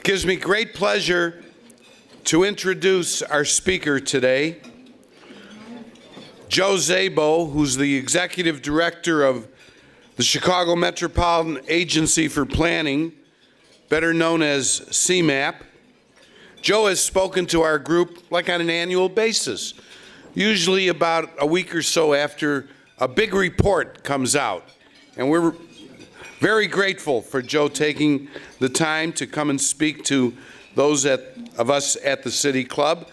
gives me great pleasure to introduce our speaker today, Joe Szabo, who's the Executive Director of the Chicago Metropolitan Agency for Planning, better known as CMAP. Joe has spoken to our group like on an annual basis, usually about a week or so after a big report comes out. And we're very grateful for Joe taking the time to come and speak to those of us at the City Club.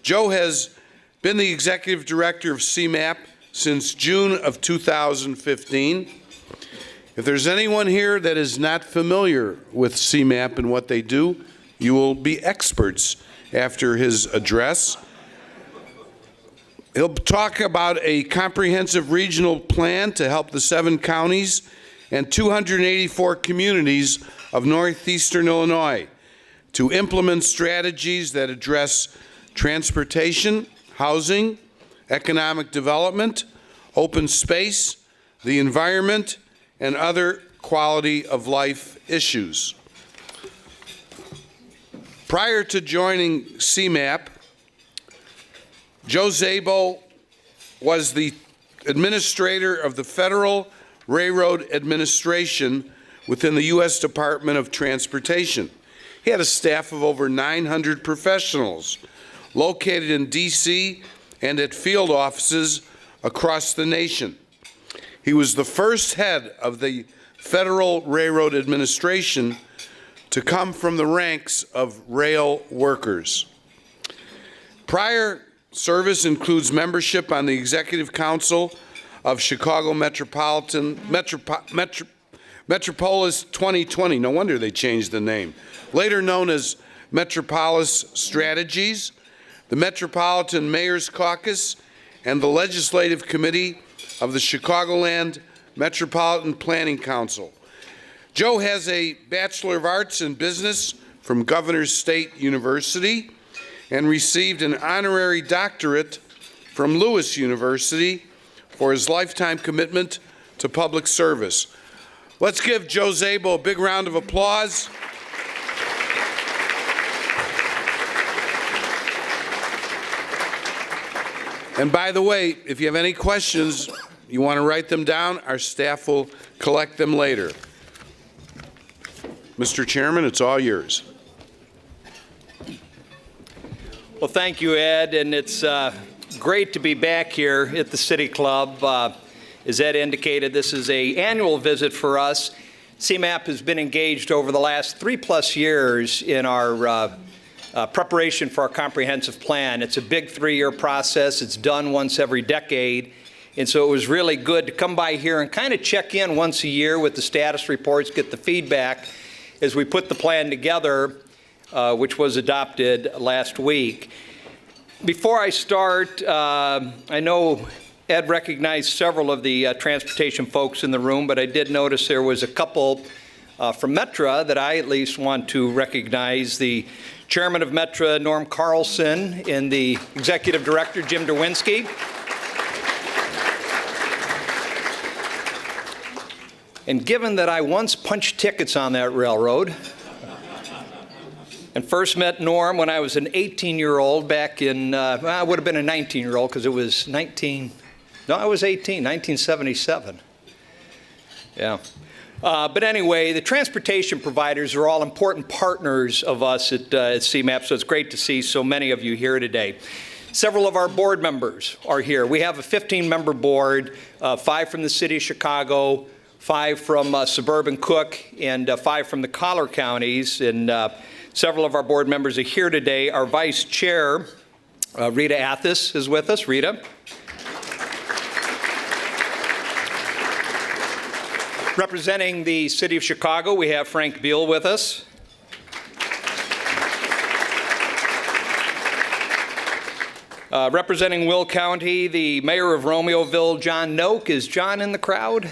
Joe has been the Executive Director of CMAP since June of 2015. If there's anyone here that is not familiar with CMAP and what they do, you will be experts after his address. He'll talk about a comprehensive regional plan to help the 7 counties and 284 communities of northeastern Illinois to implement strategies that address transportation, housing, economic development, open space, the environment, and other quality of life issues. Prior to joining CMAP, Joe Szabo was the administrator of the Federal Railroad Administration within the U.S. Department of Transportation. He had a staff of over 900 professionals located in D.C. and at field offices across the nation. He was the first head of the Federal Railroad Administration to come from the ranks of rail workers. Prior service includes membership on the Executive Council of Chicago Metropolis 2020, no wonder they changed the name, later known as Metropolis Strategies, the Metropolitan Mayor's Caucus, and the Legislative Committee of the Chicagoland Metropolitan Planning Council. Joe has a Bachelor of Arts in Business from Governor's State University and received an honorary doctorate from Lewis University for his lifetime commitment to public service. Let's give Joe Szabo a big round of applause. And by the way, if you have any questions, you want to write them down, our staff will collect them later. Mr. Chairman, it's all yours. Well, thank you, Ed, and it's great to be back here at the City Club. As Ed indicated, this is an annual visit for us. CMAP has been engaged over the last 3+ years in our preparation for our comprehensive plan. It's a big 3-year process. It's done once every decade. And so it was really good to come by here and kind of check in once a year with the status reports, get the feedback as we put the plan together, which was adopted last week. Before I start, I know Ed recognized several of the transportation folks in the room, but I did notice there was a couple from Metra that I at least want to recognize. The Chairman of Metra, Norm Carlson, and the Executive Director, Jim Derwinski. And given that I once punched tickets on that railroad and first met Norm when I was an 18-year-old back in, I would have been a 19-year-old because it was I was 18, 1977. Yeah. But anyway, the transportation providers are all important partners of us at CMAP, so it's great to see so many of you here today. Several of our board members are here. We have a 15-member board, 5 from the city of Chicago, 5 from suburban Cook, and 5 from the collar counties. And several of our board members are here today. Our vice chair, Rita Athis, is with us. Rita. Representing the city of Chicago, we have Frank Beal with us. Representing Will County, the mayor of Romeoville, John Noak. Is John in the crowd?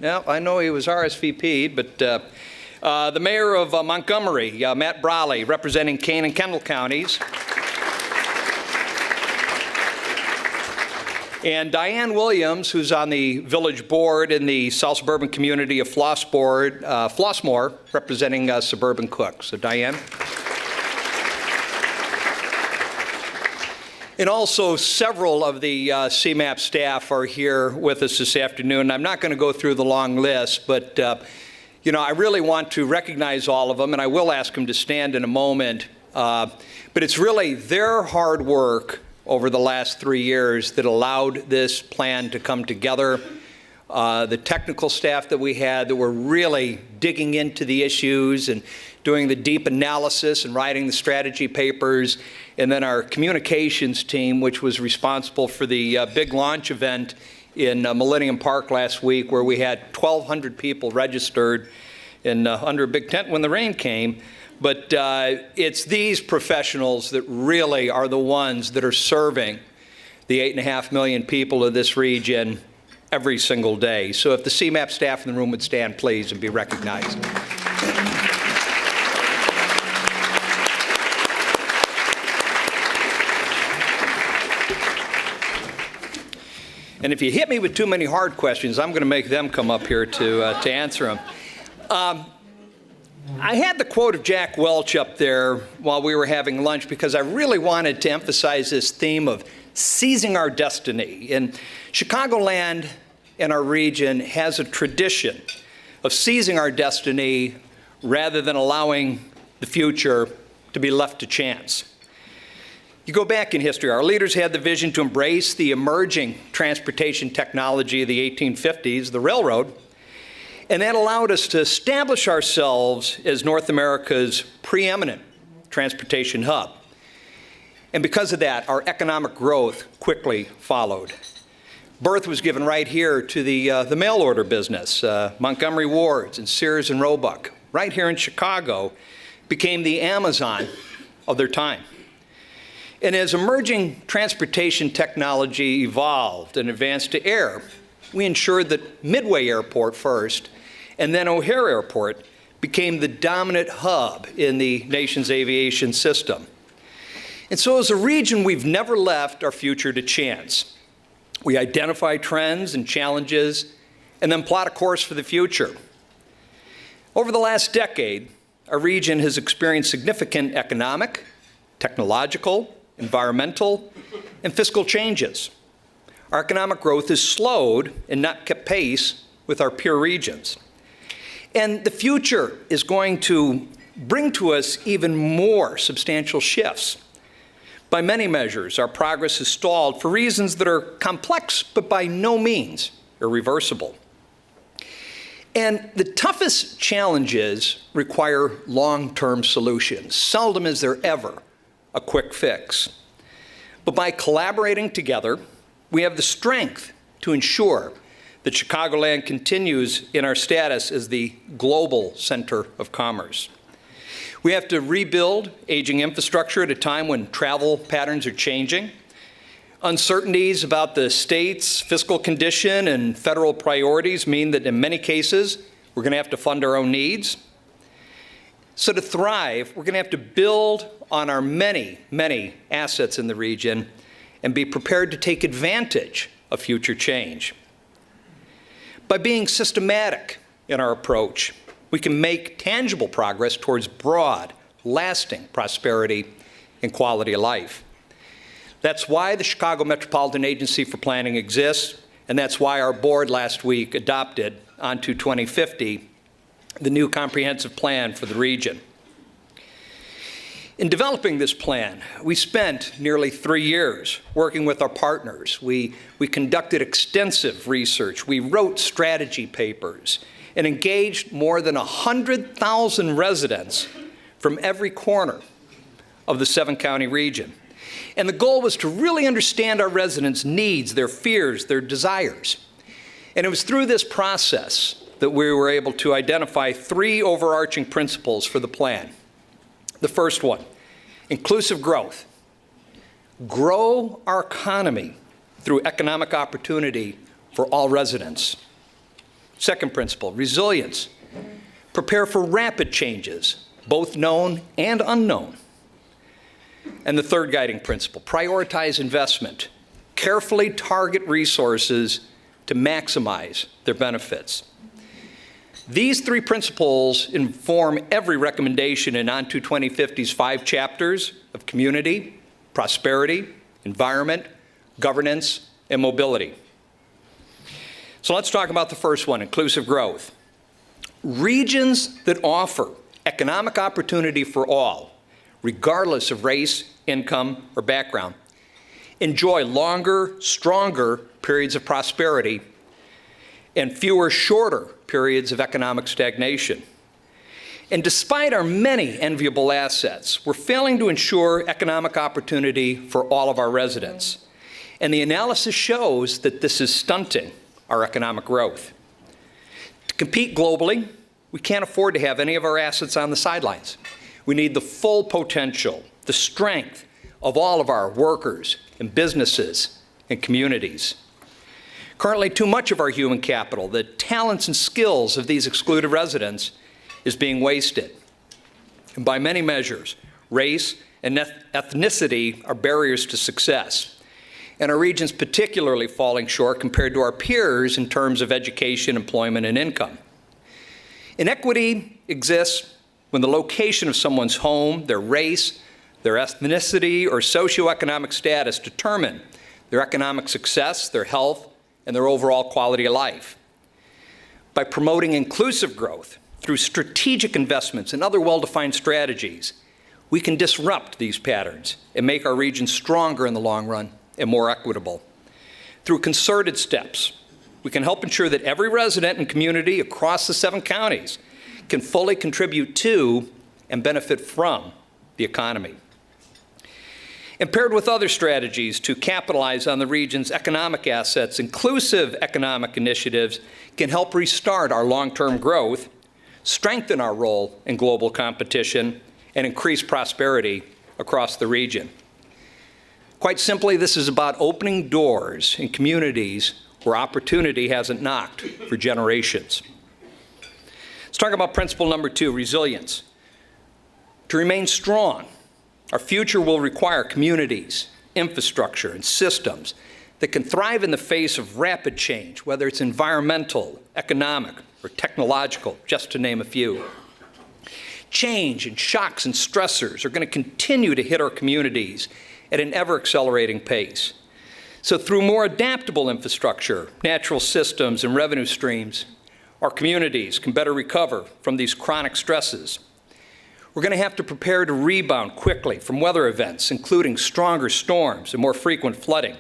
No, I know he was RSVP'd, but the mayor of Montgomery, Matt Brawley, representing Kane and Kendall counties. And Diane Williams, who's on the village board in the South Suburban community of Flossmoor, representing Suburban Cook. So Diane. And also several of the CMAP staff are here with us this afternoon. I'm not going to go through the long list, but I really want to recognize all of them, and I will ask them to stand in a moment. But it's really their hard work over the last 3 years that allowed this plan to come together. The technical staff that we had that were really digging into the issues and doing the deep analysis and writing the strategy papers, and then our communications team, which was responsible for the big launch event in Millennium Park last week, where we had 1,200 people registered under a big tent when the rain came. But it's these professionals that really are the ones that are serving the 8.5 million people of this region every single day. So if the CMAP staff in the room would stand, please, and be recognized. And if you hit me with too many hard questions, I'm going to make them come up here to answer them. I had the quote of Jack Welch up there while we were having lunch because I really wanted to emphasize this theme of seizing our destiny. And Chicagoland and our region has a tradition of seizing our destiny rather than allowing the future to be left to chance. You go back in history, our leaders had the vision to embrace the emerging transportation technology of the 1850s, the railroad, and that allowed us to establish ourselves as North America's preeminent transportation hub. And because of that, our economic growth quickly followed. Birth was given right here to the mail order business. Montgomery Ward's and Sears and Roebuck, right here in Chicago, became the Amazon of their time. And as emerging transportation technology evolved and advanced to air, we ensured that Midway Airport first, and then O'Hare Airport, became the dominant hub in the nation's aviation system. And so as a region, we've never left our future to chance. We identify trends and challenges, and then plot a course for the future. Over the last decade, our region has experienced significant economic, technological, environmental, and fiscal changes. Our economic growth has slowed and not kept pace with our peer regions. And the future is going to bring to us even more substantial shifts. By many measures, our progress has stalled for reasons that are complex, but by no means irreversible. And the toughest challenges require long-term solutions. Seldom is there ever a quick fix. But by collaborating together, we have the strength to ensure that Chicagoland continues in our status as the global center of commerce. We have to rebuild aging infrastructure at a time when travel patterns are changing. Uncertainties about the state's fiscal condition and federal priorities mean that in many cases, we're going to have to fund our own needs. So to thrive, we're going to have to build on our many, many assets in the region and be prepared to take advantage of future change. By being systematic in our approach, we can make tangible progress towards broad, lasting prosperity and quality of life. That's why the Chicago Metropolitan Agency for Planning exists, and that's why our board last week adopted onto 2050 the new comprehensive plan for the region. In developing this plan, we spent nearly 3 years working with our partners. We conducted extensive research. We wrote strategy papers and engaged more than 100,000 residents from every corner of the 7-county region. And the goal was to really understand our residents' needs, their fears, their desires. And it was through this process that we were able to identify 3 overarching principles for the plan. The first one, inclusive growth. Grow our economy through economic opportunity for all residents. Second principle, resilience. Prepare for rapid changes, both known and unknown. And the third guiding principle, prioritize investment. carefully target resources to maximize their benefits. These three principles inform every recommendation in On to 2050's 5 chapters of community, prosperity, environment, governance, and mobility. So let's talk about the first one, inclusive growth. Regions that offer economic opportunity for all, regardless of race, income, or background, enjoy longer, stronger periods of prosperity and fewer, shorter periods of economic stagnation. And despite our many enviable assets, we're failing to ensure economic opportunity for all of our residents. And the analysis shows that this is stunting our economic growth. To compete globally, we can't afford to have any of our assets on the sidelines. We need the full potential, the strength of all of our workers and businesses and communities. Currently, too much of our human capital, the talents and skills of these excluded residents, is being wasted. And by many measures, race and ethnicity are barriers to success. And our region's particularly falling short compared to our peers in terms of education, employment, and income. Inequity exists when the location of someone's home, their race, their ethnicity, or socioeconomic status determine their economic success, their health, and their overall quality of life. By promoting inclusive growth through strategic investments and other well-defined strategies, we can disrupt these patterns and make our region stronger in the long run and more equitable. Through concerted steps, we can help ensure that every resident and community across the 7 counties can fully contribute to and benefit from the economy. And paired with other strategies to capitalize on the region's economic assets, inclusive economic initiatives can help restart our long-term growth, strengthen our role in global competition, and increase prosperity across the region. Quite simply, this is about opening doors in communities where opportunity hasn't knocked for generations. Let's talk about principle number 2, resilience. To remain strong, our future will require communities, infrastructure, and systems that can thrive in the face of rapid change, whether it's environmental, economic, or technological, just to name a few. Change and shocks and stressors are going to continue to hit our communities at an ever-accelerating pace. So through more adaptable infrastructure, natural systems, and revenue streams, our communities can better recover from these chronic stresses. We're going to have to prepare to rebound quickly from weather events, including stronger storms and more frequent flooding.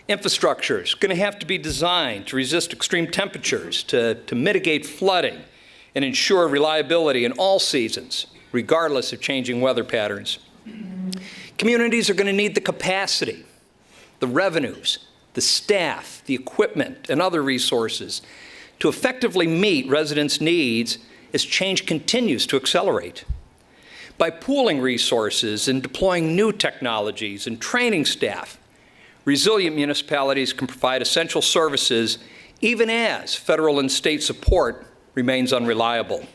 Infrastructure is going to have to be designed to resist extreme temperatures, to mitigate flooding, and ensure reliability in all seasons, regardless of changing weather patterns. Communities are going to need the capacity, the revenues, the staff, the equipment, and other resources to effectively meet residents' needs as change continues to accelerate. By pooling resources and deploying new technologies and training staff, resilient municipalities can provide essential services even as federal and state support remains unreliable.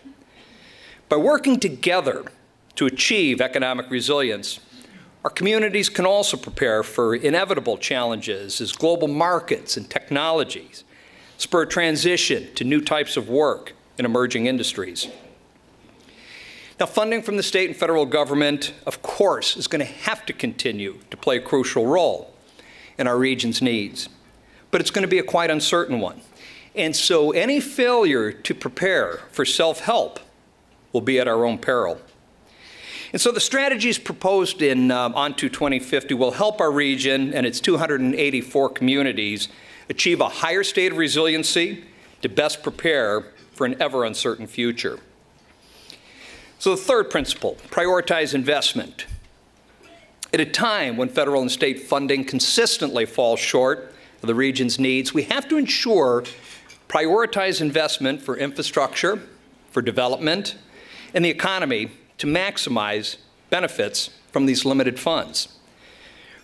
By working together to achieve economic resilience, our communities can also prepare for inevitable challenges as global markets and technologies spur transition to new types of work in emerging industries. Now, funding from the state and federal government, of course, is going to have to continue to play a crucial role in our region's needs, but it's going to be a quite uncertain one. And so any failure to prepare for self-help will be at our own peril. And so the strategies proposed in On to 2050 will help our region and its 284 communities achieve a higher state of resiliency to best prepare for an ever uncertain future. So the third principle, prioritize investment. At a time when federal and state funding consistently falls short of the region's needs, we have to ensure prioritize investment for infrastructure, for development, and the economy to maximize benefits from these limited funds.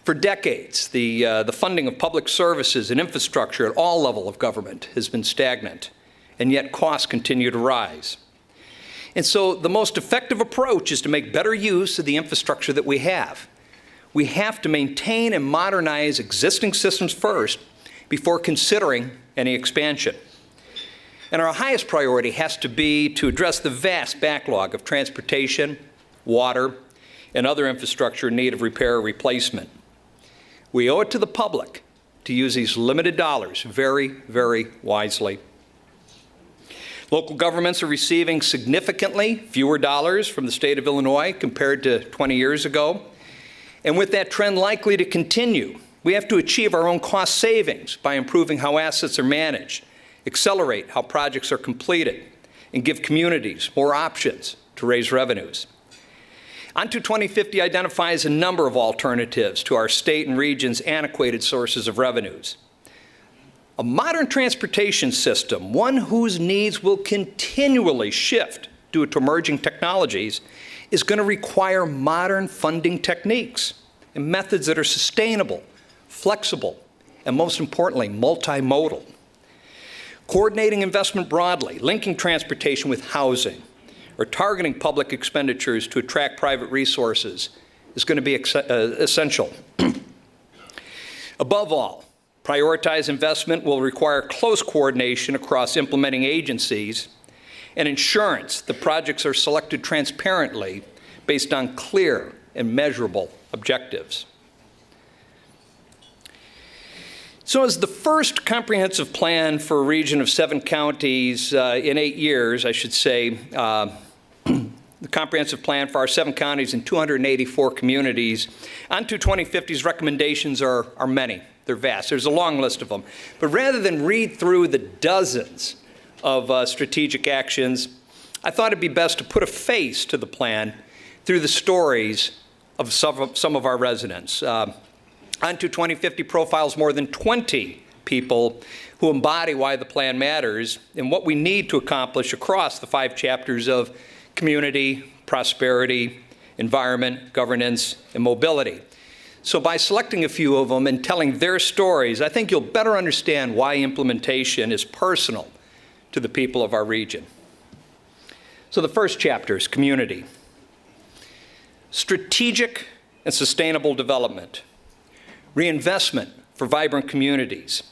For decades, the funding of public services and infrastructure at all levels of government has been stagnant, and yet costs continue to rise. And so the most effective approach is to make better use of the infrastructure that we have. we have to maintain and modernize existing systems first before considering any expansion. And our highest priority has to be to address the vast backlog of transportation, water, and other infrastructure in need of repair or replacement. We owe it to the public to use these limited dollars very, very wisely. Local governments are receiving significantly fewer dollars from the state of Illinois compared to 20 years ago. And with that trend likely to continue, we have to achieve our own cost savings by improving how assets are managed, accelerate how projects are completed, and give communities more options to raise revenues. Unto 2050 identifies a number of alternatives to our state and region's antiquated sources of revenues. A modern transportation system, one whose needs will continually shift due to emerging technologies, is going to require modern funding techniques and methods that are sustainable, flexible, and most importantly, multimodal. Coordinating investment broadly, linking transportation with housing, or targeting public expenditures to attract private resources is going to be essential. Above all, prioritized investment will require close coordination across implementing agencies and assurance that projects are selected transparently based on clear and measurable objectives. So as the first comprehensive plan for a region of 7 counties in 8 years, I should say, the comprehensive plan for our 7 counties and 284 communities, Unto 2050's recommendations are many. They're vast. There's a long list of them. But rather than read through the dozens of strategic actions, I thought it'd be best to put a face to the plan through the stories of some of our residents. Unto 2050 profiles more than 20 people who embody why the plan matters and what we need to accomplish across the 5 chapters of community, prosperity, environment, governance, and mobility. So by selecting a few of them and telling their stories, I think you'll better understand why implementation is personal to the people of our region. So the first chapter is community. Strategic and sustainable development, reinvestment for vibrant communities,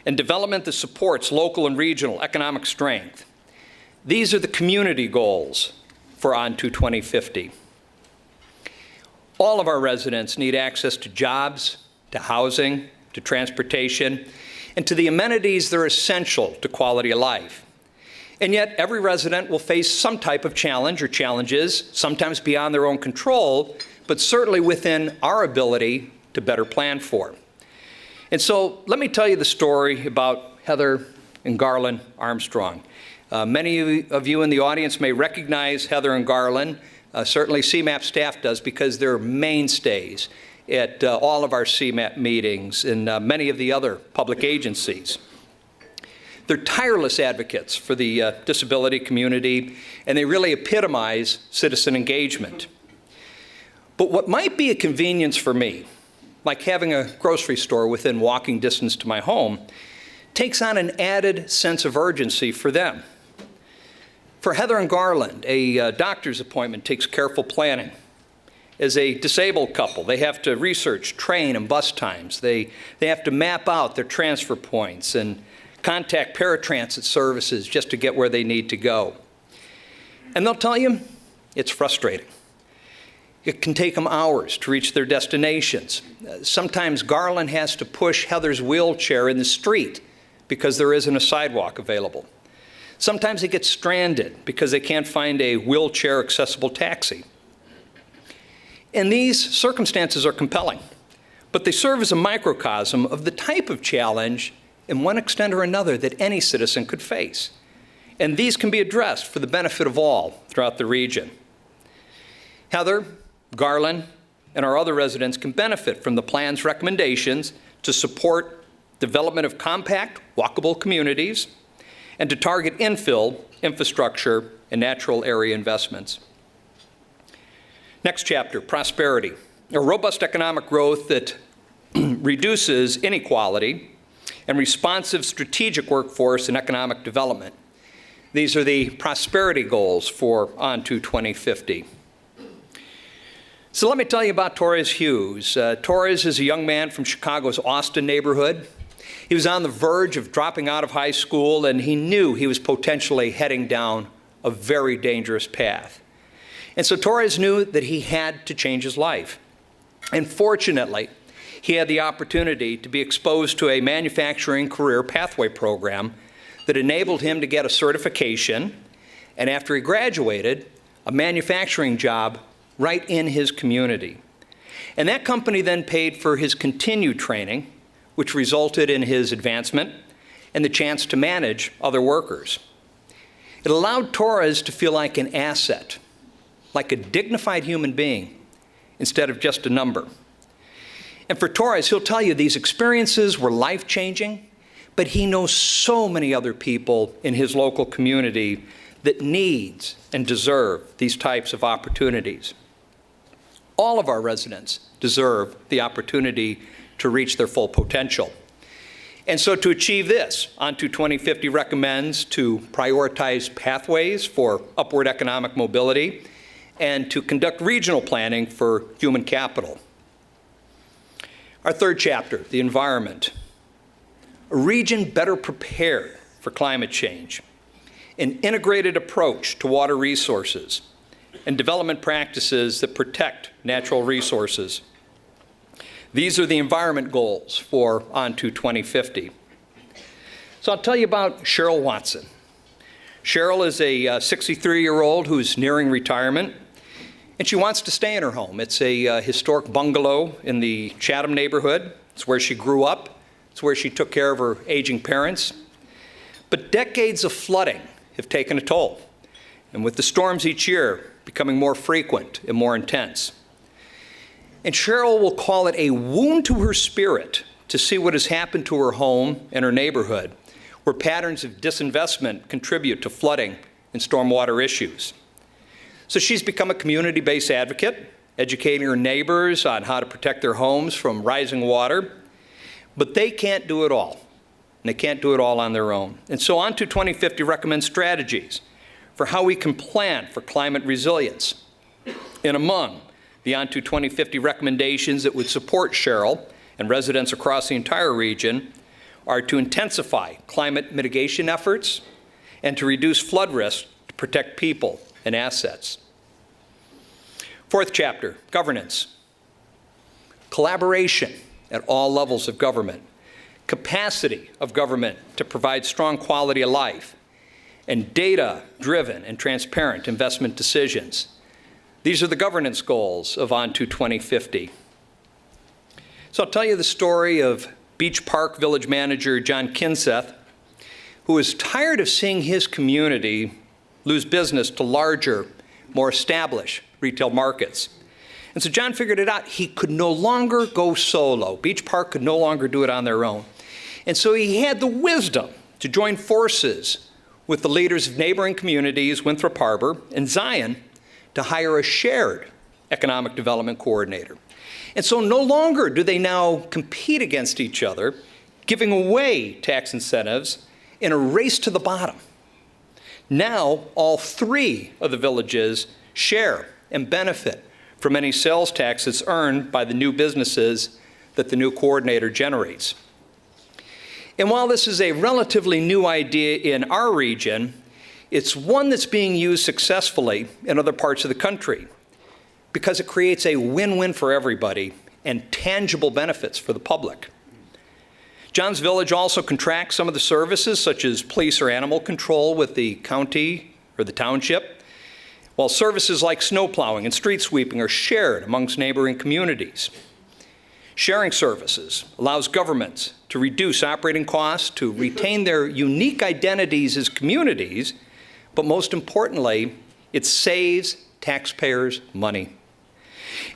and development that supports local and regional economic strength. These are the community goals for Unto 2050. All of our residents need access to jobs, to housing, to transportation, and to the amenities that are essential to quality of life. And yet, every resident will face some type of challenge or challenges, sometimes beyond their own control, but certainly within our ability to better plan for. And so, let me tell you the story about Heather and Garland Armstrong. Many of you in the audience may recognize Heather and Garland. Certainly CMAP staff does, because they're mainstays at all of our CMAP meetings and many of the other public agencies. They're tireless advocates for the disability community, and they really epitomize citizen engagement. But what might be a convenience for me, like having a grocery store within walking distance to my home, takes on an added sense of urgency for them. For Heather and Garland, a doctor's appointment takes careful planning. As a disabled couple, they have to research train and bus times. They have to map out their transfer points and contact paratransit services just to get where they need to go. And they'll tell you, it's frustrating. It can take them hours to reach their destinations. Sometimes Garland has to push Heather's wheelchair in the street because there isn't a sidewalk available. Sometimes they get stranded because they can't find a wheelchair-accessible taxi. And these circumstances are compelling, but they serve as a microcosm of the type of challenge, in one extent or another, that any citizen could face. And these can be addressed for the benefit of all throughout the region. Heather, Garland, and our other residents can benefit from the plan's recommendations to support development of compact, walkable communities, and to target infill, infrastructure, and natural area investments. Next chapter, prosperity. A robust economic growth that reduces inequality and responsive strategic workforce and economic development. These are the prosperity goals for Unto 2050. So let me tell you about Torres Hughes. Torres is a young man from Chicago's Austin neighborhood. He was on the verge of dropping out of high school, and he knew he was potentially heading down a very dangerous path. And so Torres knew that he had to change his life. And fortunately, he had the opportunity to be exposed to a manufacturing career pathway program that enabled him to get a certification, and after he graduated, a manufacturing job right in his community. And that company then paid for his continued training, which resulted in his advancement and the chance to manage other workers. It allowed Torres to feel like an asset, like a dignified human being, instead of just a number. And for Torres, he'll tell you these experiences were life-changing, but he knows so many other people in his local community that needs and deserve these types of opportunities. All of our residents deserve the opportunity to reach their full potential. And so to achieve this, ON2 2050 recommends to prioritize pathways for upward economic mobility and to conduct regional planning for human capital. Our third chapter, the environment. A region better prepared for climate change, an integrated approach to water resources, and development practices that protect natural resources. These are the environment goals for ON2 2050. So I'll tell you about Cheryl Watson. Cheryl is a 63-year-old who's nearing retirement, and she wants to stay in her home. It's a historic bungalow in the Chatham neighborhood. It's where she grew up. It's where she took care of her aging parents. But decades of flooding have taken a toll, and with the storms each year becoming more frequent and more intense. And Cheryl will call it a wound to her spirit to see what has happened to her home and her neighborhood, where patterns of disinvestment contribute to flooding and stormwater issues. So she's become a community-based advocate, educating her neighbors on how to protect their homes from rising water. But they can't do it all, and they can't do it all on their own. And so ON2 2050 recommends strategies for how we can plan for climate resilience. And among the ON2 2050 recommendations that would support Cheryl and residents across the entire region are to intensify climate mitigation efforts and to reduce flood risk to protect people and assets. Fourth chapter, governance. Collaboration at all levels of government, capacity of government to provide strong quality of life, and data-driven and transparent investment decisions. These are the governance goals of ON2 2050. So I'll tell you the story of Beach Park Village Manager John Kinseth, who is tired of seeing his community lose business to larger, more established retail markets. And so John figured it out. He could no longer go solo. Beach Park could no longer do it on their own. And so he had the wisdom to join forces with the leaders of neighboring communities, Winthrop Harbor and Zion, to hire a shared economic development coordinator. And so no longer do they now compete against each other, giving away tax incentives in a race to the bottom. Now, all three of the villages share and benefit from any sales tax that's earned by the new businesses that the new coordinator generates. And while this is a relatively new idea in our region, it's one that's being used successfully in other parts of the country because it creates a win-win for everybody and tangible benefits for the public. John's Village also contracts some of the services, such as police or animal control, with the county or the township, while services like snow plowing and street sweeping are shared amongst neighboring communities. Sharing services allows governments to reduce operating costs, to retain their unique identities as communities, but most importantly, it saves taxpayers money.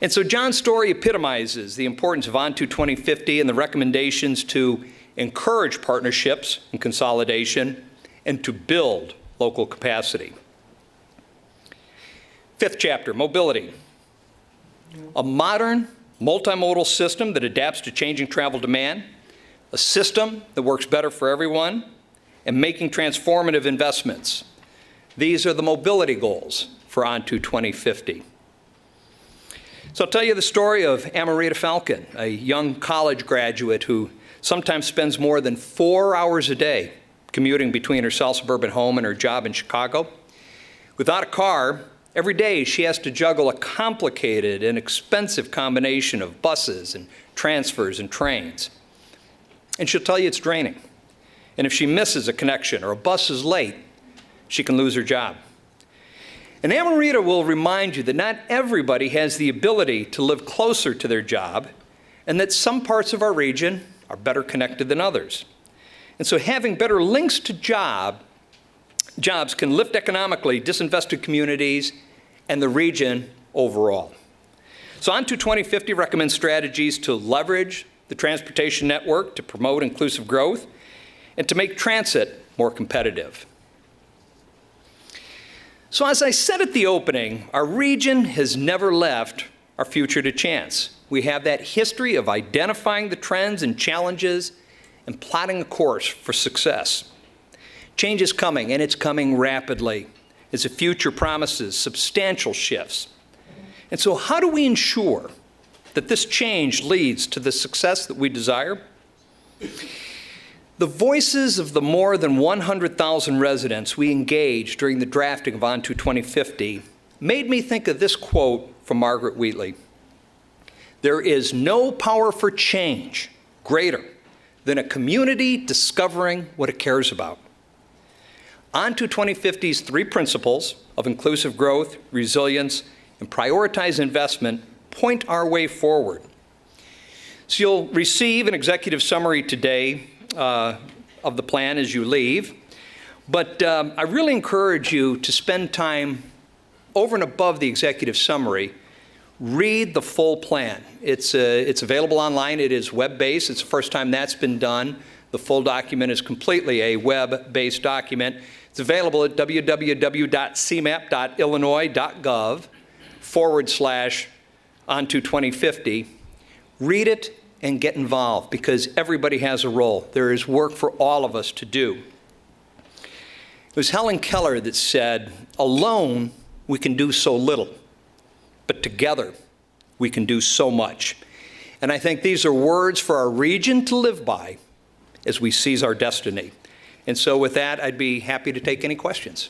And so John's story epitomizes the importance of ON2 2050 and the recommendations to encourage partnerships and consolidation and to build local capacity. Fifth chapter, mobility. A modern multimodal system that adapts to changing travel demand, a system that works better for everyone, and making transformative investments. These are the mobility goals for ON2 2050. So I'll tell you the story of Amarita Falcon, a young college graduate who sometimes spends more than 4 hours a day commuting between her South suburban home and her job in Chicago. Without a car, every day she has to juggle a complicated and expensive combination of buses and transfers and trains. And she'll tell you it's draining. And if she misses a connection or a bus is late, she can lose her job. And Amarita will remind you that not everybody has the ability to live closer to their job, and that some parts of our region are better connected than others. And so having better links to jobs can lift economically disinvested communities and the region overall. So On to 2050 recommends strategies to leverage the transportation network to promote inclusive growth and to make transit more competitive. So as I said at the opening, our region has never left our future to chance. We have that history of identifying the trends and challenges and plotting a course for success. Change is coming, and it's coming rapidly as the future promises substantial shifts. And so how do we ensure that this change leads to the success that we desire? The voices of the more than 100,000 residents we engaged during the drafting of On to 2050 made me think of this quote from Margaret Wheatley. "There is no power for change greater than a community discovering what it cares about." On to 2050's 3 principles of inclusive growth, resilience, and prioritize investment point our way forward. So you'll receive an executive summary today of the plan as you leave, but I really encourage you to spend time over and above the executive summary. Read the full plan. It's available online. It is web-based. It's the first time that's been done. The full document is completely a web-based document. It's available at www.cmap.illinois.gov/on to2050. Read it and get involved, because everybody has a role. There is work for all of us to do. It was Helen Keller that said, "Alone, we can do so little, but together, we can do so much." And I think these are words for our region to live by as we seize our destiny. And so with that, I'd be happy to take any questions.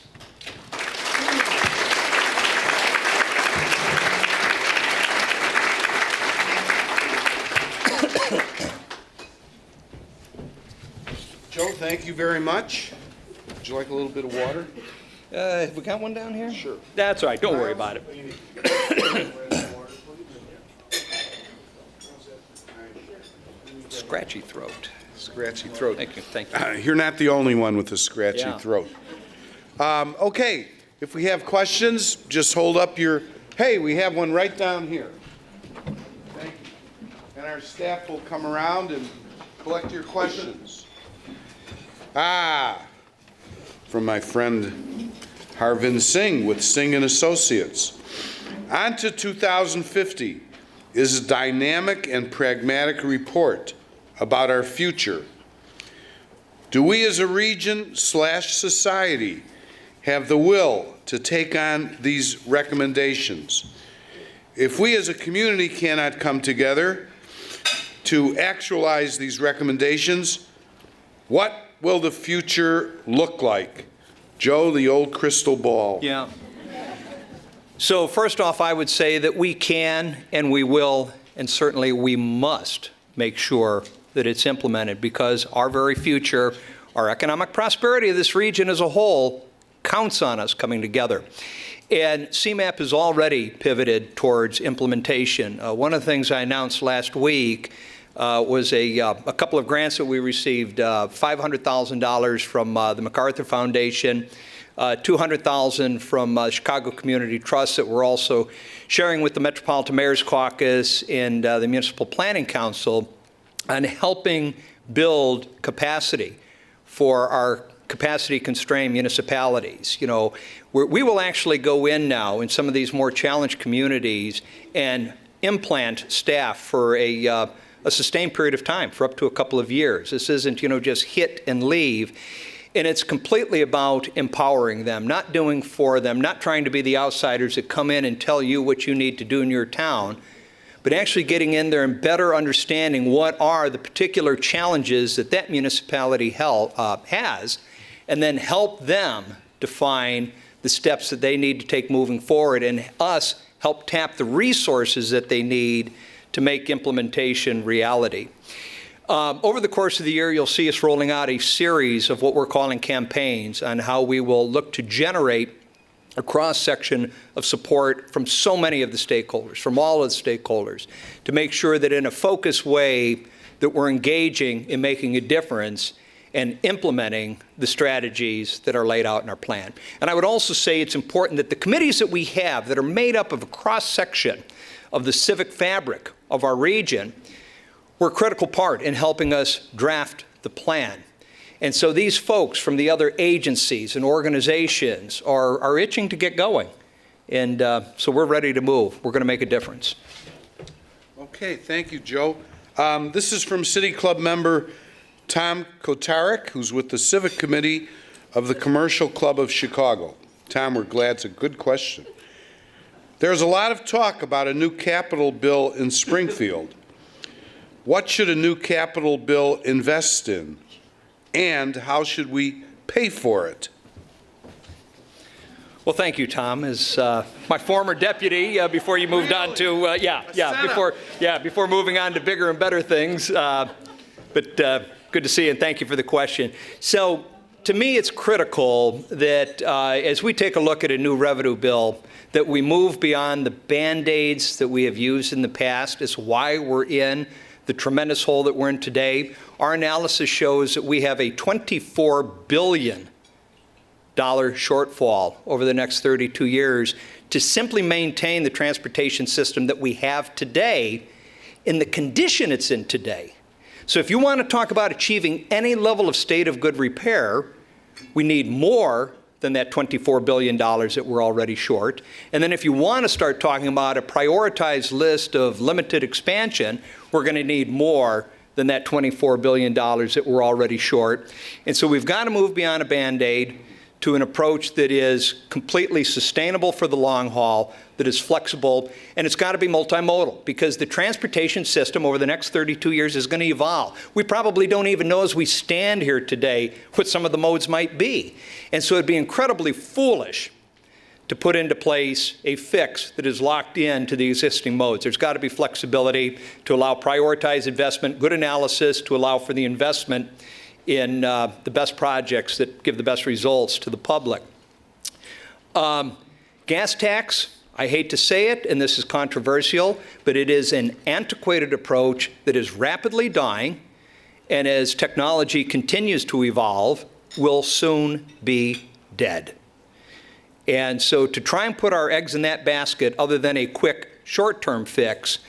Joe, thank you very much. Would you like a little bit of water? We got one down here? Sure. That's all right. Don't worry about it. Scratchy throat. Scratchy throat. Thank you. Thank you. You're not the only one with a scratchy Yeah. throat. Okay, if we have questions, just hold up your, hey, we have one right down here. Thank you. And our staff will come around and collect your questions. From my friend Harvind Singh with Singh and Associates. On to 2050 is a dynamic and pragmatic report about our future. Do we as a region/society have the will to take on these recommendations? If we as a community cannot come together to actualize these recommendations, what will the future look like? Joe, the old crystal ball. Yeah. So first off, I would say that we can and we will, and certainly we must make sure that it's implemented, because our very future, our economic prosperity of this region as a whole, counts on us coming together. And CMAP has already pivoted towards implementation. One of the things I announced last week was a couple of grants that we received, $500,000 from the MacArthur Foundation, $200,000 from Chicago Community Trust that we're also sharing with the Metropolitan Mayor's Caucus and the Municipal Planning Council on helping build capacity for our capacity-constrained municipalities. You know, we will actually go in now in some of these more challenged communities and implant staff for a sustained period of time, for up to a couple of years. This isn't, just hit and leave. And it's completely about empowering them, not doing for them, not trying to be the outsiders that come in and tell you what you need to do in your town, but actually getting in there and better understanding what are the particular challenges that that municipality has, and then help them define the steps that they need to take moving forward, and us help tap the resources that they need to make implementation reality. Over the course of the year, you'll see us rolling out a series of what we're calling campaigns on how we will look to generate a cross-section of support from so many of the stakeholders, from all of the stakeholders, to make sure that in a focused way that we're engaging in making a difference and implementing the strategies that are laid out in our plan. And I would also say it's important that the committees that we have that are made up of a cross-section of the civic fabric of our region were a critical part in helping us draft the plan. And so these folks from the other agencies and organizations are itching to get going. And so we're ready to move. We're going to make a difference. Okay, thank you, Joe. This is from City Club member Tom Kotarek, who's with the Civic Committee of the Commercial Club of Chicago. Tom, we're glad. It's a good question. There's a lot of talk about a new capital bill in Springfield. What should a new capital bill invest in? And how should we pay for it? Well, thank you, Tom. As my former deputy, before you moved on to, before moving on to bigger and better things. But good to see you, and thank you for the question. So, to me, it's critical that as we take a look at a new revenue bill, that we move beyond the Band-Aids that we have used in the past. It's why we're in the tremendous hole that we're in today. Our analysis shows that we have a $24 billion shortfall over the next 32 years to simply maintain the transportation system that we have today in the condition it's in today. So if you want to talk about achieving any level of state of good repair, we need more than that $24 billion that we're already short. And then if you want to start talking about a prioritized list of limited expansion, we're going to need more than that $24 billion that we're already short. And so we've got to move beyond a Band-Aid to an approach that is completely sustainable for the long haul, that is flexible, and it's got to be multimodal, because the transportation system over the next 32 years is going to evolve. We probably don't even know as we stand here today what some of the modes might be. And so it'd be incredibly foolish to put into place a fix that is locked in to the existing modes. There's got to be flexibility to allow prioritized investment, good analysis to allow for the investment in the best projects that give the best results to the public. Gas tax, I hate to say it, and this is controversial, but it is an antiquated approach that is rapidly dying, and as technology continues to evolve, will soon be dead. And so to try and put our eggs in that basket other than a quick short-term fix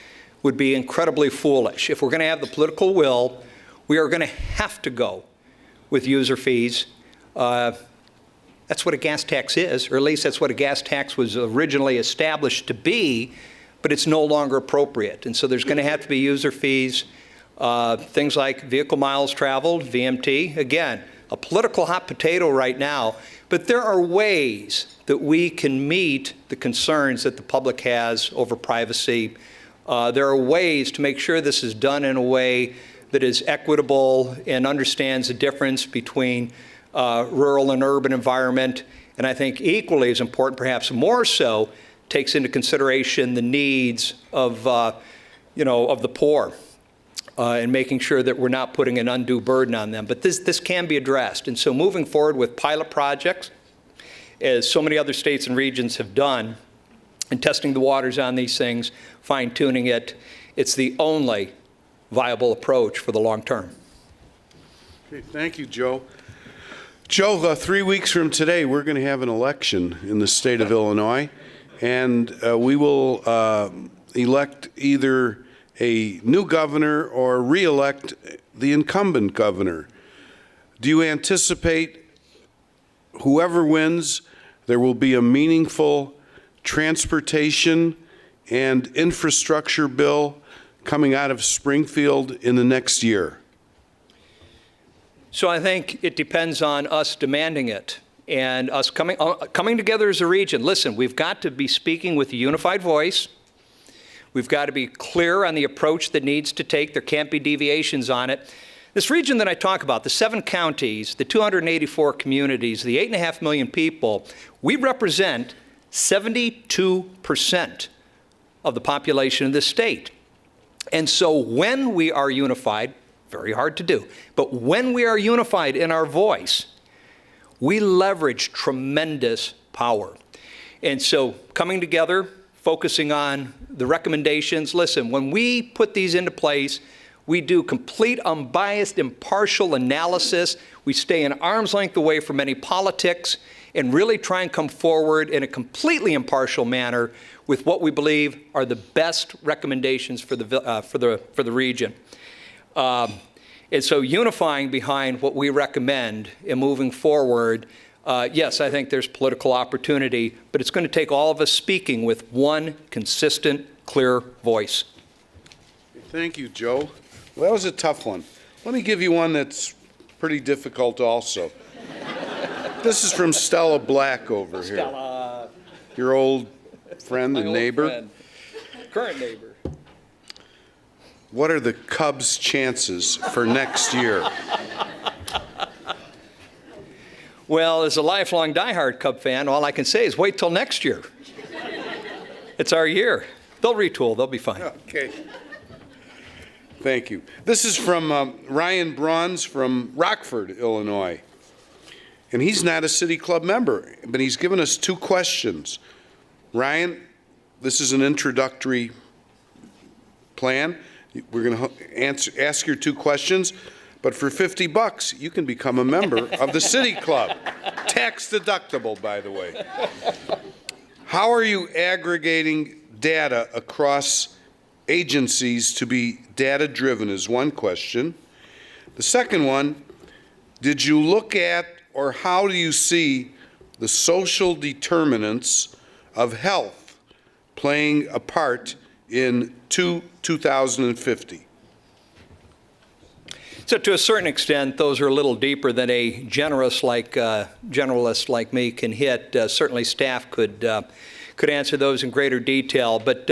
would be incredibly foolish. If we're going to have the political will, we are going to have to go with user fees. That's what a gas tax is, or at least that's what a gas tax was originally established to be, but it's no longer appropriate. And so there's going to have to be user fees, things like vehicle miles traveled, VMT. Again, a political hot potato right now, but there are ways that we can meet the concerns that the public has over privacy. There are ways to make sure this is done in a way that is equitable and understands the difference between rural and urban environment, and I think equally as important, perhaps more so, takes into consideration the needs of, of the poor, and making sure that we're not putting an undue burden on them. But this can be addressed, and so moving forward with pilot projects, as so many other states and regions have done, and testing the waters on these things, fine-tuning it, it's the only viable approach for the long term. Okay, thank you, Joe. Joe, 3 weeks from today, we're going to have an election in the state of Illinois, and we will elect either a new governor or re-elect the incumbent governor. Do you anticipate whoever wins, there will be a meaningful transportation and infrastructure bill coming out of Springfield in the next year? So I think it depends on us demanding it and us coming together as a region. Listen, we've got to be speaking with a unified voice. We've got to be clear on the approach that needs to take. There can't be deviations on it. This region that I talk about, the 7 counties, the 284 communities, the 8.5 million people, we represent 72% of the population of this state. And so when we are unified, very hard to do, but when we are unified in our voice, we leverage tremendous power. And so coming together, focusing on the recommendations, listen, when we put these into place, we do complete, unbiased, impartial analysis. We stay an arm's length away from any politics and really try and come forward in a completely impartial manner with what we believe are the best recommendations for the region. And so unifying behind what we recommend and moving forward, yes, I think there's political opportunity, but it's going to take all of us speaking with one consistent, clear voice. Thank you, Joe. Well, that was a tough one. Let me give you one that's pretty difficult also. This is from Stella Black over here. Stella. Your old friend and neighbor. Friend. Current neighbor. What are the Cubs' chances for next year? Well, as a lifelong diehard Cub fan, all I can say is wait till next year. It's our year. They'll retool. They'll be fine. Okay. Thank you. This is from Ryan Bronze from Rockford, Illinois. And he's not a City Club member, but he's given us 2 questions. Ryan, this is an introductory plan. We're going to ask your 2 questions, but for $50, you can become a member of the City Club. Tax deductible, by the way. How are you aggregating data across agencies to be data-driven is one question. The second one, did you look at or how do you see the social determinants of health playing a part in 2050? So to a certain extent, those are a little deeper than a generalist like me can hit. Certainly staff could answer those in greater detail, but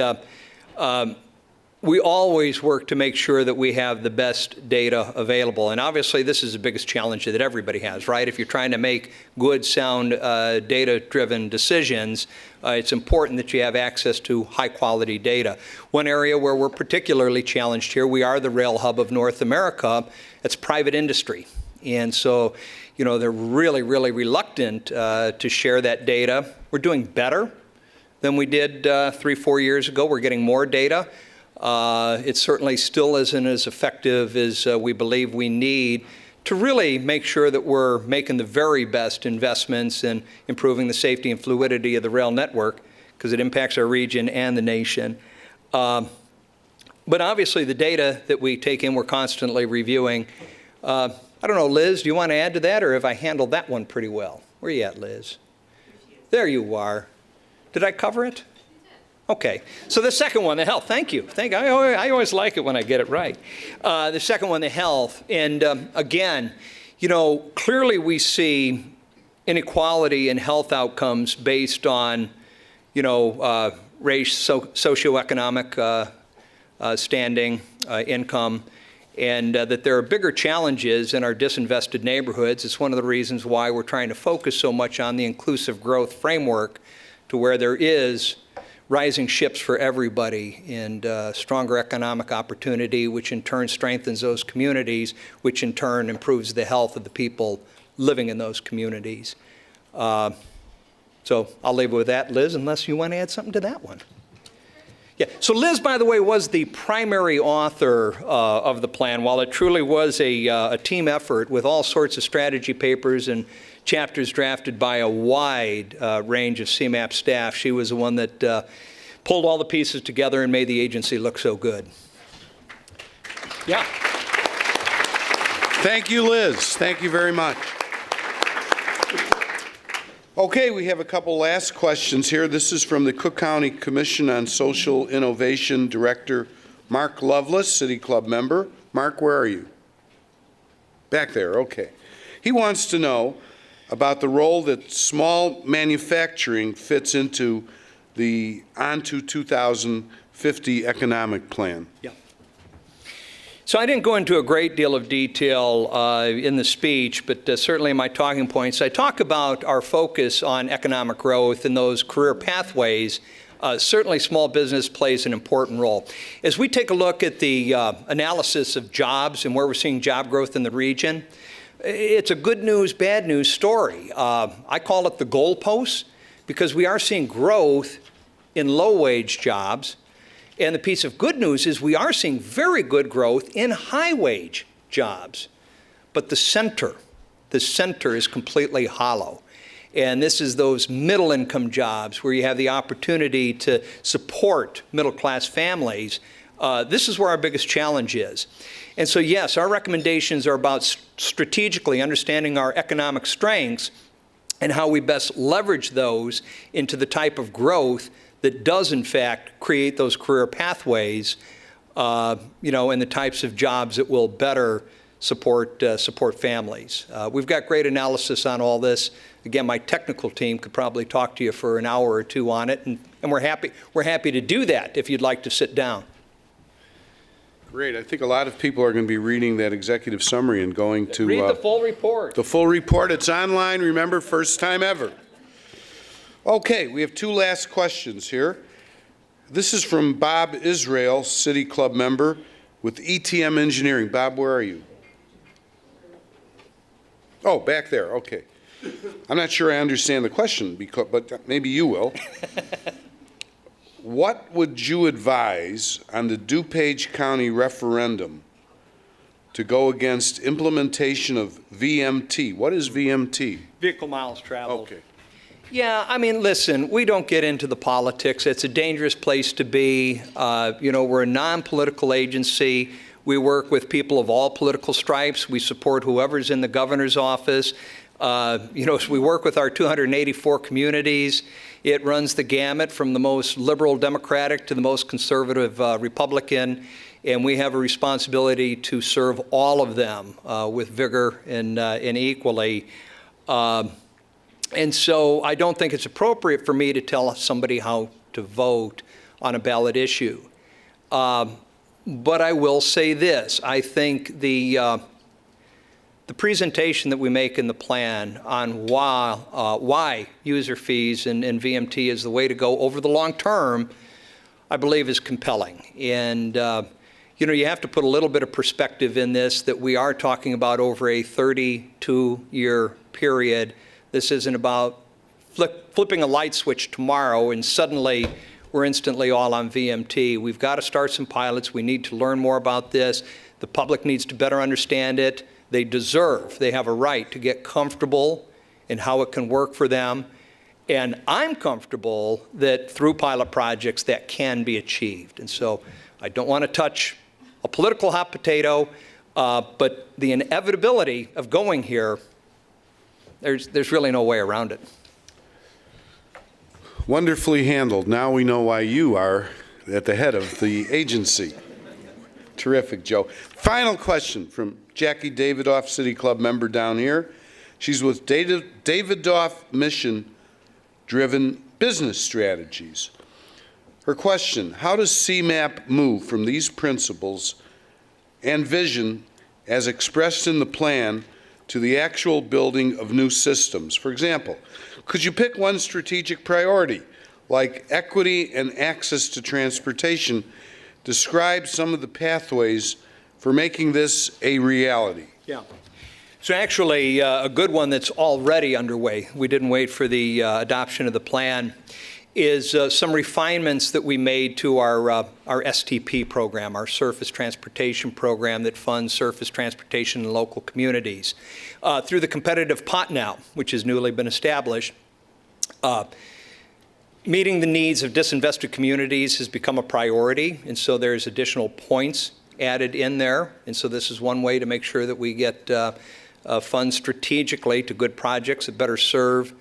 we always work to make sure that we have the best data available. And obviously, this is the biggest challenge that everybody has, right? If you're trying to make good, sound, data-driven decisions, it's important that you have access to high-quality data. One area where we're particularly challenged here, we are the rail hub of North America. It's private industry. And so, you know, they're really, really reluctant to share that data. We're doing better than we did 3-4 years ago. We're getting more data. It certainly still isn't as effective as we believe we need to really make sure that we're making the very best investments in improving the safety and fluidity of the rail network, because it impacts our region and the nation. But obviously the data that we take in, we're constantly reviewing. I don't know, Liz, do you want to add to that, or have I handled that one pretty well? Where are you at, Liz? There you are. Did I cover it? Okay, so the second one, the health. Thank you. I always like it when I get it right. The second one, the health. And again, you know, clearly we see inequality in health outcomes based on, you know, race, socioeconomic standing, income, and that there are bigger challenges in our disinvested neighborhoods. It's one of the reasons why we're trying to focus so much on the inclusive growth framework, to where there is rising ships for everybody and stronger economic opportunity, which in turn strengthens those communities, which in turn improves the health of the people living in those communities. So I'll leave it with that, Liz, unless you want to add something to that one. Yeah, so Liz, by the way, was the primary author of the plan. While it truly was a team effort with all sorts of strategy papers and chapters drafted by a wide range of CMAP staff, she was the one that pulled all the pieces together and made the agency look so good. Yeah. Thank you, Liz. Thank you very much. Okay, we have a couple last questions here. This is from the Cook County Commission on Social Innovation Director Mark Lovelace, City Club member. Mark, where are you? Back there, okay. He wants to know about the role that small manufacturing fits into the On to 2050 economic plan. Yeah. So I didn't go into a great deal of detail in the speech, but certainly in my talking points, I talk about our focus on economic growth and those career pathways. Certainly small business plays an important role. As we take a look at the analysis of jobs and where we're seeing job growth in the region, it's a good news, bad news story. I call it the goalposts, because we are seeing growth in low-wage jobs. And the piece of good news is we are seeing very good growth in high-wage jobs. But the center is completely hollow. And this is those middle-income jobs where you have the opportunity to support middle-class families. This is where our biggest challenge is. And so, yes, our recommendations are about strategically understanding our economic strengths and how we best leverage those into the type of growth that does, in fact, create those career pathways, and the types of jobs that will better support families. We've got great analysis on all this. Again, my technical team could probably talk to you for an hour or two on it, and we're happy to do that if you'd like to sit down. Great. I think a lot of people are going to be reading that executive summary and going to read the full report. The full report. It's online. Remember, first time ever. Okay, we have two last questions here. This is from Bob Israel, City Club member with ETM Engineering. Bob, where are you? Oh, back there. Okay. I'm not sure I understand the question, but maybe you will. What would you advise on the DuPage County referendum to go against implementation of VMT? What is VMT? Vehicle miles traveled. Okay. Yeah, I mean, listen, we don't get into the politics. It's a dangerous place to be. We're a non-political agency. We work with people of all political stripes. We support whoever's in the governor's office. As we work with our 284 communities, it runs the gamut from the most liberal Democratic to the most conservative Republican, and we have a responsibility to serve all of them with vigor and equally. And so I don't think it's appropriate for me to tell somebody how to vote on a ballot issue. But I will say this. I think the presentation that we make in the plan on why user fees and VMT is the way to go over the long term, I believe is compelling. And you have to put a little bit of perspective in this, that we are talking about over a 32-year period. This isn't about flipping a light switch tomorrow and suddenly we're instantly all on VMT. We've got to start some pilots. We need to learn more about this. The public needs to better understand it. They have a right to get comfortable in how it can work for them. And I'm comfortable that through pilot projects that can be achieved. And so I don't want to touch a political hot potato, but the inevitability of going here, there's really no way around it. Wonderfully handled. Now we know why you are at the head of the agency. Terrific, Joe. Final question from Jackie Davidoff, City Club member down here. She's with Davidoff Mission-Driven Business Strategies. Her question: how does CMAP move from these principles and vision as expressed in the plan to the actual building of new systems? For example, could you pick one strategic priority, like equity and access to transportation? Describe some of the pathways for making this a reality. Yeah. So actually, a good one that's already underway, we didn't wait for the adoption of the plan, is some refinements that we made to our STP program, our Surface Transportation Program that funds surface transportation in local communities. Through the competitive pot now, which has newly been established, meeting the needs of disinvested communities has become a priority, and so there's additional points added in there. And so this is one way to make sure that we get funds strategically to good projects that better serve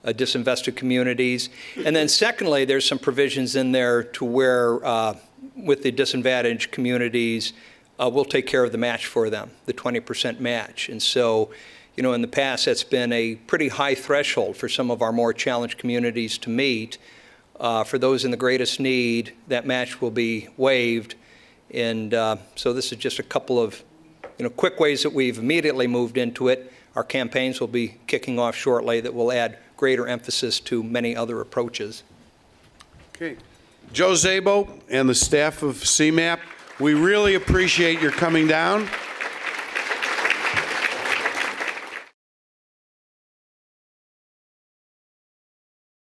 disinvested communities. And then secondly, there's some provisions in there to where with the disadvantaged communities, we'll take care of the match for them, the 20% match. And so, in the past, that's been a pretty high threshold for some of our more challenged communities to meet. for those in the greatest need, that match will be waived. And so this is just a couple of quick ways that we've immediately moved into it. Our campaigns will be kicking off shortly that will add greater emphasis to many other approaches. Okay. Joe Szabo and the staff of CMAP, we really appreciate your coming down.